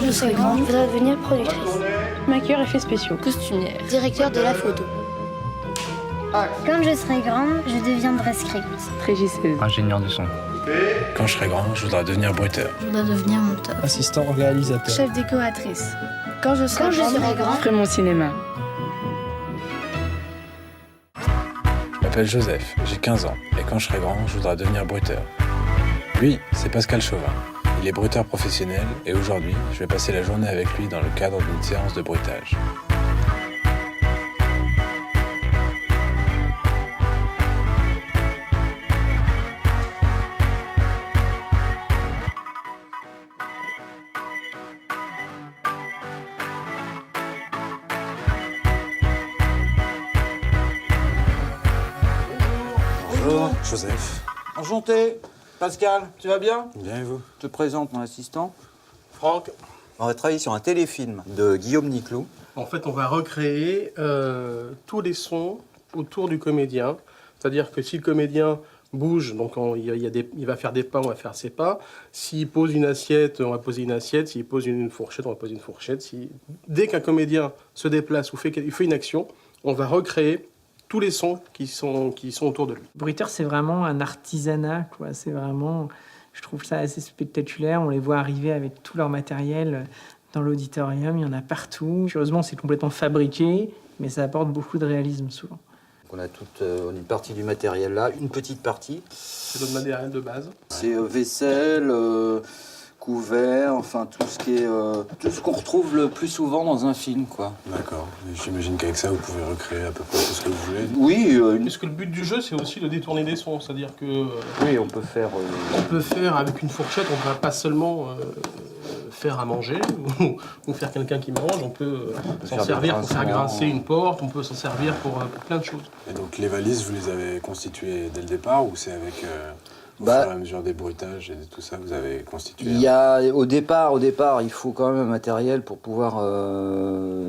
je serai grande, je voudrais devenir productrice, Maquilleur effets spéciaux. costumière, directeur de la photo. Quand je serai grande, je deviendrai script. Régisseuse. Ingénieur de son. Quand je serai grand, je voudrais devenir bruiteur. Je voudrais devenir monteur. Assistant réalisateur. Chef décoratrice. Quand je serai grande, Je ferai mon cinéma. Je m'appelle Joseph, j'ai 15 ans, et quand je serai grand, je voudrais devenir bruiteur. Lui, c'est Pascal Chauvin. Il est bruiteur professionnel, et aujourd'hui, je vais passer la journée avec lui dans le cadre d'une séance de bruitage. Bonjour. Joseph. Enchanté. Pascal, tu vas bien? Bien et vous? Je te présente mon assistant. Franck, On va travailler sur un téléfilm de Guillaume Niclou. en fait, on va recréer tous les sons autour du comédien. C'est-à-dire que si le comédien bouge, donc il va faire des pas, on va faire ses pas. S'il pose une assiette, on va poser une assiette. S'il pose une fourchette, on va poser une fourchette. Dès qu'un comédien se déplace ou fait une action, on va recréer tous les sons qui sont autour de lui. Bruiteur, c'est vraiment un artisanat, quoi. C'est vraiment, je trouve ça assez spectaculaire. On les voit arriver avec tout leur matériel dans l'auditorium. Il y en a partout. Heureusement, c'est complètement fabriqué, mais ça apporte beaucoup de réalisme souvent. On a toute une partie du matériel là, une petite partie. C'est notre matériel de base. C'est vaisselle, couvert, enfin tout ce qu'on retrouve le plus souvent dans un film, quoi. D'accord. J'imagine qu'avec ça, vous pouvez recréer à peu près tout ce que vous voulez. Oui, Puisque le but du jeu, c'est aussi de détourner des sons. C'est-à-dire que oui, on peut faire. on peut faire avec une fourchette, on ne va pas seulement faire à manger ou faire quelqu'un qui mange, on peut s'en faire servir des pour faire grincements. grincer une porte, on peut s'en servir pour plein de choses. Et donc, les valises, vous les avez constituées dès le départ ou c'est avec, au Bah, fur et à mesure des bruitages et de tout ça, vous avez constitué Il y a au départ, il faut quand même un matériel pour pouvoir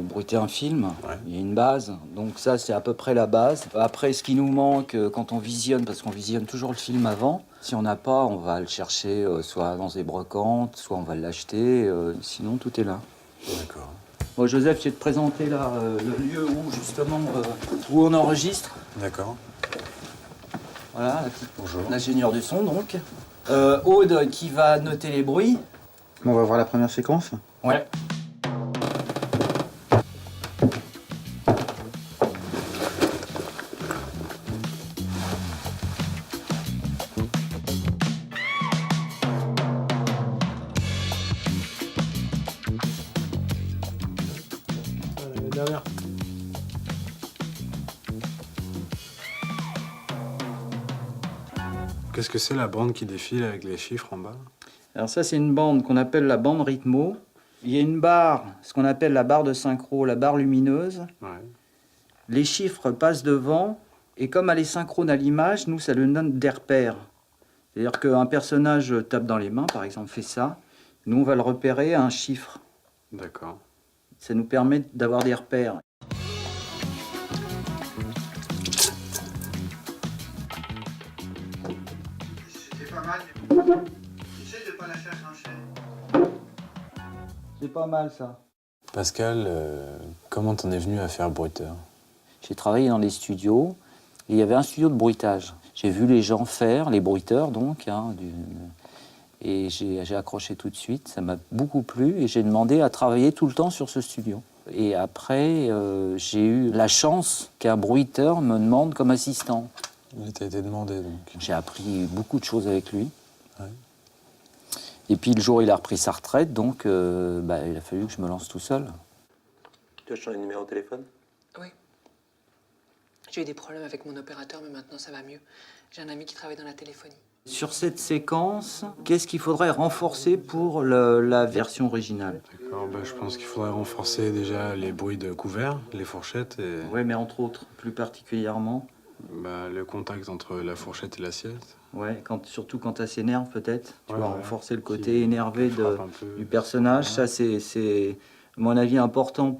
bruiter un film. Ouais. Il y a une base, donc ça c'est à peu près la base. Après, ce qui nous manque quand on visionne, parce qu'on visionne toujours le film avant, si on n'a pas, on va le chercher soit dans des brocantes, soit on va l'acheter. Sinon, tout est là. D'accord. Moi, Joseph, je vais te présenter là le lieu où justement où on enregistre. D'accord. Voilà, Bonjour. l'ingénieur du son donc. Aude qui va noter les bruits. On va voir la première séquence. Ouais. La dernière. Qu'est-ce que c'est la bande qui défile avec les chiffres en bas? Alors ça, c'est une bande qu'on appelle la bande rythmo. Il y a une barre, ce qu'on appelle la barre de synchro, la barre lumineuse. Ouais. Les chiffres passent devant, et comme elle est synchrone à l'image, nous, ça nous donne des repères. C'est-à-dire qu'un personnage tape dans les mains, par exemple, fait ça. Nous, on va le repérer à un chiffre. D'accord. Ça nous permet d'avoir des repères. C'est pas mal, ça. Pascal, comment t'en es venu à faire bruiteur? J'ai travaillé dans les studios, et il y avait un studio de bruitage. J'ai vu les gens faire, les bruiteurs donc, et j'ai accroché tout de suite. Ça m'a beaucoup plu et j'ai demandé à travailler tout le temps sur ce studio. Et après, j'ai eu la chance qu'un bruiteur me demande comme assistant. Il t'a été demandé donc. J'ai appris beaucoup de choses avec lui. Ouais. Et puis le jour où il a repris sa retraite, donc il a fallu que je me lance tout seul. Tu as changé de numéro de téléphone? Oui. J'ai eu des problèmes avec mon opérateur, mais maintenant ça va mieux. J'ai un ami qui travaille dans la téléphonie. Sur cette séquence, qu'est-ce qu'il faudrait renforcer pour la version originale? D'accord, je pense qu'il faudrait renforcer déjà les bruits de couvert, les fourchettes et Oui, mais entre autres, plus particulièrement. le contact entre la fourchette et l'assiette. Ouais, surtout quand elle s'énerve peut-être. Tu Ouais, vas ouais. renforcer le côté Qui énervé frappe un peu. du personnage. Ouais. Ça, c'est, à mon avis, important.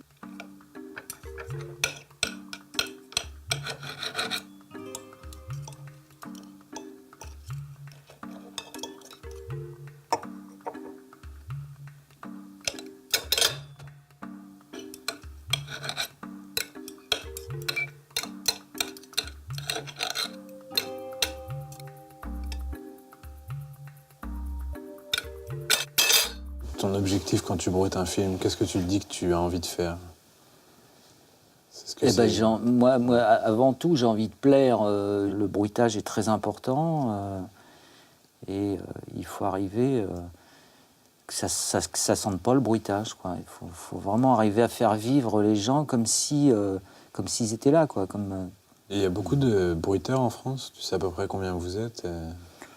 ton objectif quand tu bruites un film? Qu'est-ce que tu te dis que tu as envie de faire? C'est ce que Eh ben, c'est. moi, avant tout, j'ai envie de plaire. Le bruitage est très important. Il faut arriver que ça sente pas le bruitage, quoi. Il faut vraiment arriver à faire vivre les gens comme s'ils étaient là, quoi. Et il y a beaucoup de bruiteurs en France? Tu sais à peu près combien vous êtes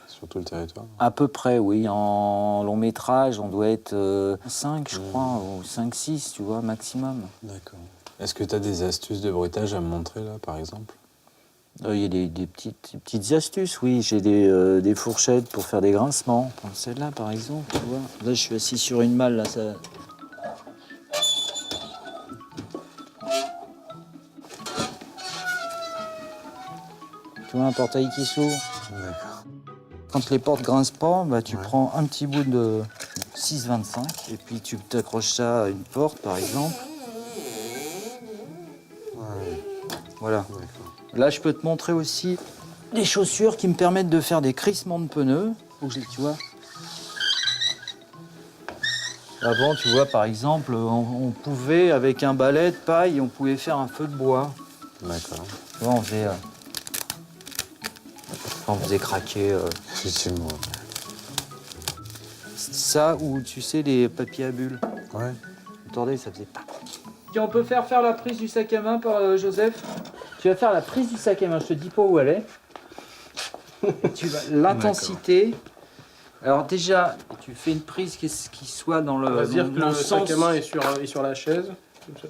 sur tout le territoire? À peu près, oui. En long métrage, on doit être 5, je crois, ou 5-6, tu vois, maximum. D'accord. Est-ce que tu as des astuces de bruitage à me montrer, là, par exemple? Il y a des petites astuces, oui. J'ai des fourchettes pour faire des grincements. Comme celle-là, par exemple, tu vois. Là, je suis assis sur une malle, là, ça... Tu vois, un portail qui s'ouvre. D'accord. Quand les portes grincent pas, bah, tu prends un petit bout de 6,25 et puis tu t'accroches ça à une porte, par exemple. Voilà. Là, je peux te montrer aussi des chaussures qui me permettent de faire des crissements de pneus. Tu vois. Avant, tu vois, par exemple, on pouvait, avec un balai de paille, on pouvait faire un feu de bois. D'accord. Tu vois, on faisait craquer. Effectivement. Ça, ou tu sais, les papiers à bulles. Ouais. Attendez, ça faisait pas. On peut faire la prise du sac à main par Joseph. Tu vas faire la prise du sac à main, je te dis pas où elle est. Et tu vas l'intensité. Alors déjà, tu fais une prise qui soit dans le. On va dire que dans le sens. sac à main est sur la chaise. Comme ça.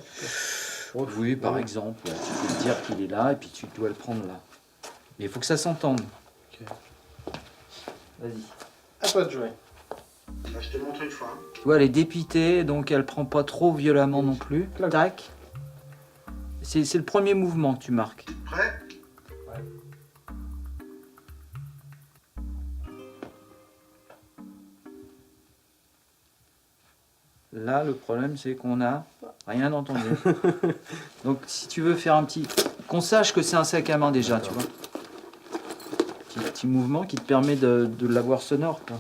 Oui, par exemple. Tu peux te dire qu'il est là et puis tu dois le prendre là. Mais il faut que ça s'entende. Ok. Vas-y. À toi de jouer. Je te montre une fois. Tu vois, elle est dépitée, donc elle prend pas trop violemment non plus. Tac. C'est le premier mouvement que tu marques. Prêt? Là, le problème, c'est qu'on n'a rien entendu. Donc, si tu veux faire un petit... Qu'on sache que c'est un sac à main déjà, tu vois. Petit mouvement qui te permet de l'avoir sonore, quoi.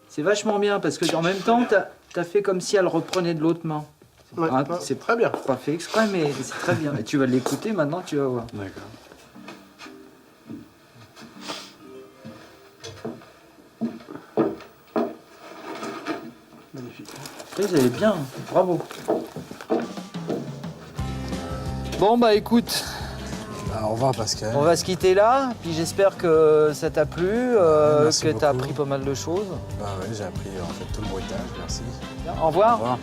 C'est vachement bien, parce que en même temps, t'as fait comme si elle reprenait de l'autre main. Ouais, C'est très bien. pas fait exprès, mais c'est très bien. Et tu vas l'écouter maintenant, tu vas voir. D'accord. Magnifique. Vous allez bien, bravo. Bon bah écoute, Au revoir, Pascal. on va se quitter là, puis j'espère que ça t'a plu, merci que t'as beaucoup. appris pas mal de choses. Bah ouais, j'ai appris en fait tout le bruitage, merci. Au revoir. Au revoir.